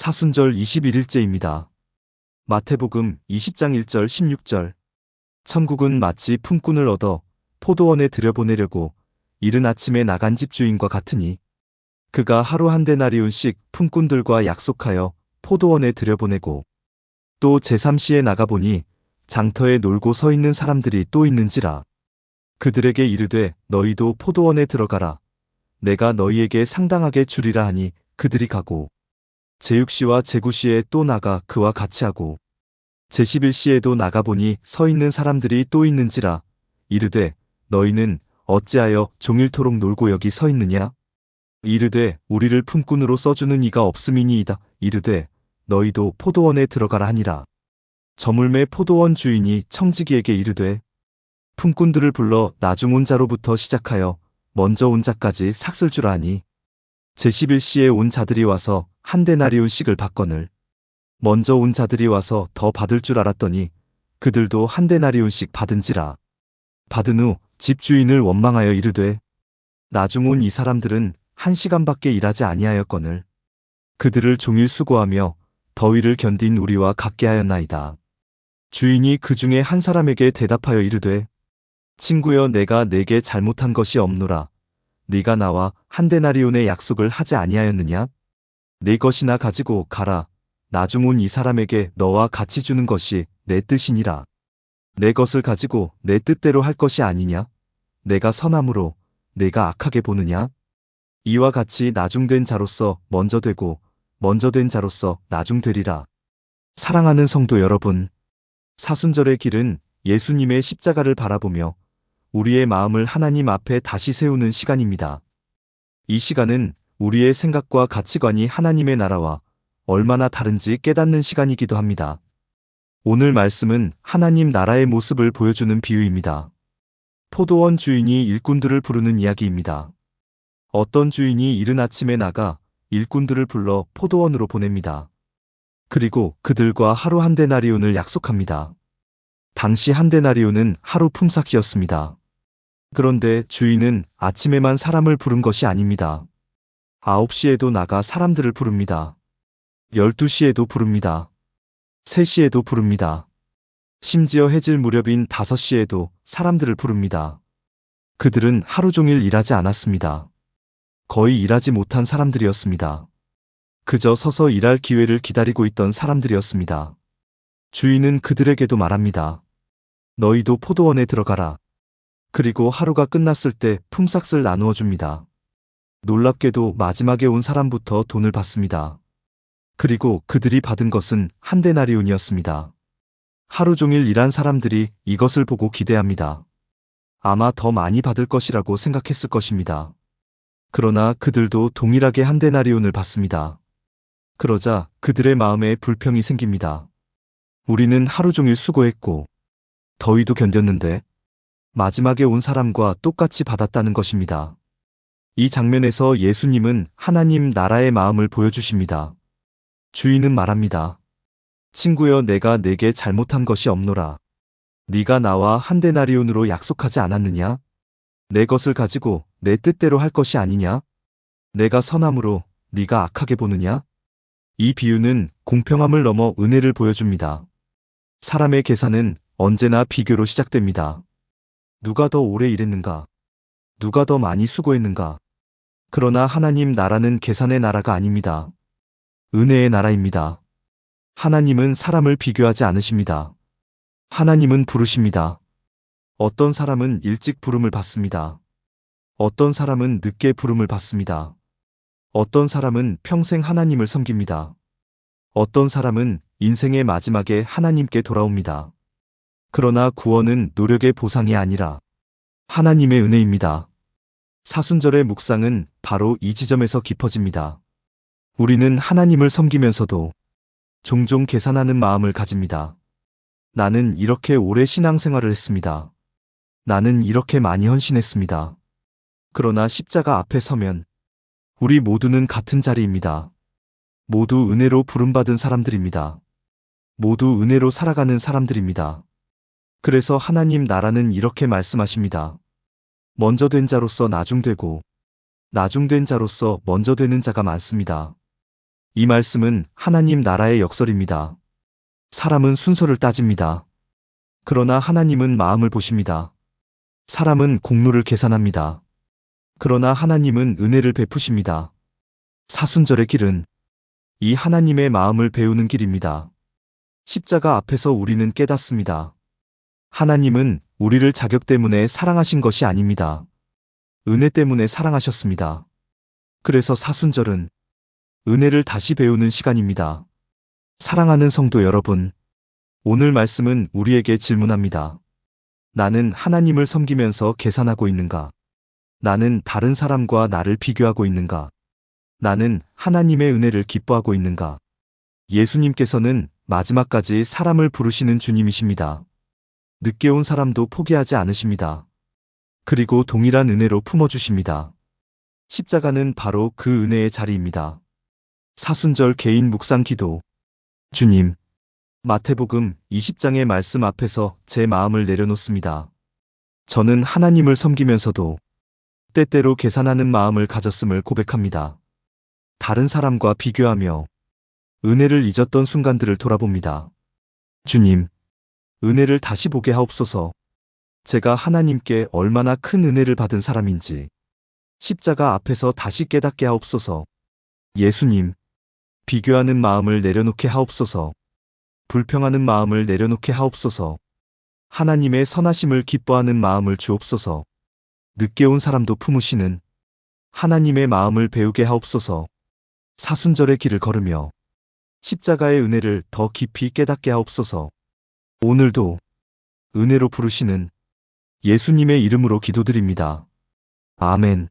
사순절 21일째입니다. 마태복음 20장 1절 16절. 천국은 마치 품꾼을 얻어 포도원에 들여보내려고 이른 아침에 나간 집주인과 같으니 그가 하루 한 데나리온씩 품꾼들과 약속하여 포도원에 들여보내고 또 제3시에 나가보니 장터에 놀고 서 있는 사람들이 또 있는지라. 그들에게 이르되 너희도 포도원에 들어가라. 내가 너희에게 상당하게 주리라 하니 그들이 가고 제6시와 제9시에 또 나가 그와 같이 하고 제11시에도 나가보니 서 있는 사람들이 또 있는지라. 이르되 너희는 어찌하여 종일토록 놀고 여기 서 있느냐? 이르되 우리를 품꾼으로 써주는 이가 없음이니이다. 이르되 너희도 포도원에 들어가라 하니라. 저물매 포도원 주인이 청지기에게 이르되 품꾼들을 불러 나중 온 자로부터 시작하여 먼저 온 자까지 삭슬 주라 하니 제11시에 온 자들이 와서 한 데나리온씩을 받거늘 먼저 온 자들이 와서 더 받을 줄 알았더니 그들도 한 데나리온씩 받은지라. 받은 후 집주인을 원망하여 이르되 나중 온 이 사람들은 1시간밖에 일하지 아니하였거늘 그들을 종일 수고하며 더위를 견딘 우리와 같게 하였나이다. 주인이 그 중에 한 사람에게 대답하여 이르되 친구여, 내가 네게 잘못한 것이 없노라. 네가 나와 한 데나리온의 약속을 하지 아니하였느냐? 네 것이나 가지고 가라. 나중 온 이 사람에게 너와 같이 주는 것이 내 뜻이니라. 내 것을 가지고 내 뜻대로 할 것이 아니냐? 내가 선함으로 내가 악하게 보느냐? 이와 같이 나중된 자로서 먼저 되고 먼저 된 자로서 나중 되리라. 사랑하는 성도 여러분, 사순절의 길은 예수님의 십자가를 바라보며 우리의 마음을 하나님 앞에 다시 세우는 시간입니다. 이 시간은 우리의 생각과 가치관이 하나님의 나라와 얼마나 다른지 깨닫는 시간이기도 합니다. 오늘 말씀은 하나님 나라의 모습을 보여주는 비유입니다. 포도원 주인이 일꾼들을 부르는 이야기입니다. 어떤 주인이 이른 아침에 나가 일꾼들을 불러 포도원으로 보냅니다. 그리고 그들과 하루 한 데나리온을 약속합니다. 당시 한 데나리온은 하루 품삯이었습니다. 그런데 주인은 아침에만 사람을 부른 것이 아닙니다. 9시에도 나가 사람들을 부릅니다. 12시에도 부릅니다. 3시에도 부릅니다. 심지어 해질 무렵인 5시에도 사람들을 부릅니다. 그들은 하루 종일 일하지 않았습니다. 거의 일하지 못한 사람들이었습니다. 그저 서서 일할 기회를 기다리고 있던 사람들이었습니다. 주인은 그들에게도 말합니다. 너희도 포도원에 들어가라. 그리고 하루가 끝났을 때 품삯을 나누어 줍니다. 놀랍게도 마지막에 온 사람부터 돈을 받습니다. 그리고 그들이 받은 것은 한 데나리온이었습니다. 하루 종일 일한 사람들이 이것을 보고 기대합니다. 아마 더 많이 받을 것이라고 생각했을 것입니다. 그러나 그들도 동일하게 한 데나리온을 받습니다. 그러자 그들의 마음에 불평이 생깁니다. 우리는 하루 종일 수고했고 더위도 견뎠는데 마지막에 온 사람과 똑같이 받았다는 것입니다. 이 장면에서 예수님은 하나님 나라의 마음을 보여주십니다. 주인은 말합니다. 친구여, 내가 네게 잘못한 것이 없노라. 네가 나와 한 데나리온으로 약속하지 않았느냐? 내 것을 가지고 내 뜻대로 할 것이 아니냐? 내가 선함으로 네가 악하게 보느냐? 이 비유는 공평함을 넘어 은혜를 보여줍니다. 사람의 계산은 언제나 비교로 시작됩니다. 누가 더 오래 일했는가? 누가 더 많이 수고했는가? 그러나 하나님 나라는 계산의 나라가 아닙니다. 은혜의 나라입니다. 하나님은 사람을 비교하지 않으십니다. 하나님은 부르십니다. 어떤 사람은 일찍 부름을 받습니다. 어떤 사람은 늦게 부름을 받습니다. 어떤 사람은 평생 하나님을 섬깁니다. 어떤 사람은 인생의 마지막에 하나님께 돌아옵니다. 그러나 구원은 노력의 보상이 아니라 하나님의 은혜입니다. 사순절의 묵상은 바로 이 지점에서 깊어집니다. 우리는 하나님을 섬기면서도 종종 계산하는 마음을 가집니다. 나는 이렇게 오래 신앙생활을 했습니다. 나는 이렇게 많이 헌신했습니다. 그러나 십자가 앞에 서면 우리 모두는 같은 자리입니다. 모두 은혜로 부름받은 사람들입니다. 모두 은혜로 살아가는 사람들입니다. 그래서 하나님 나라는 이렇게 말씀하십니다. 먼저 된 자로서 나중되고 나중된 자로서 먼저 되는 자가 많습니다. 이 말씀은 하나님 나라의 역설입니다. 사람은 순서를 따집니다. 그러나 하나님은 마음을 보십니다. 사람은 공로를 계산합니다. 그러나 하나님은 은혜를 베푸십니다. 사순절의 길은 이 하나님의 마음을 배우는 길입니다. 십자가 앞에서 우리는 깨닫습니다. 하나님은 우리를 자격 때문에 사랑하신 것이 아닙니다. 은혜 때문에 사랑하셨습니다. 그래서 사순절은 은혜를 다시 배우는 시간입니다. 사랑하는 성도 여러분, 오늘 말씀은 우리에게 질문합니다. 나는 하나님을 섬기면서 계산하고 있는가? 나는 다른 사람과 나를 비교하고 있는가? 나는 하나님의 은혜를 기뻐하고 있는가? 예수님께서는 마지막까지 사람을 부르시는 주님이십니다. 늦게 온 사람도 포기하지 않으십니다. 그리고 동일한 은혜로 품어주십니다. 십자가는 바로 그 은혜의 자리입니다. 사순절 개인 묵상 기도. 주님, 마태복음 20장의 말씀 앞에서 제 마음을 내려놓습니다. 저는 하나님을 섬기면서도 때때로 계산하는 마음을 가졌음을 고백합니다. 다른 사람과 비교하며 은혜를 잊었던 순간들을 돌아봅니다. 주님, 은혜를 다시 보게 하옵소서. 제가 하나님께 얼마나 큰 은혜를 받은 사람인지 십자가 앞에서 다시 깨닫게 하옵소서. 예수님, 비교하는 마음을 내려놓게 하옵소서. 불평하는 마음을 내려놓게 하옵소서. 하나님의 선하심을 기뻐하는 마음을 주옵소서. 늦게 온 사람도 품으시는 하나님의 마음을 배우게 하옵소서. 사순절의 길을 걸으며 십자가의 은혜를 더 깊이 깨닫게 하옵소서. 오늘도 은혜로 부르시는 예수님의 이름으로 기도드립니다. 아멘.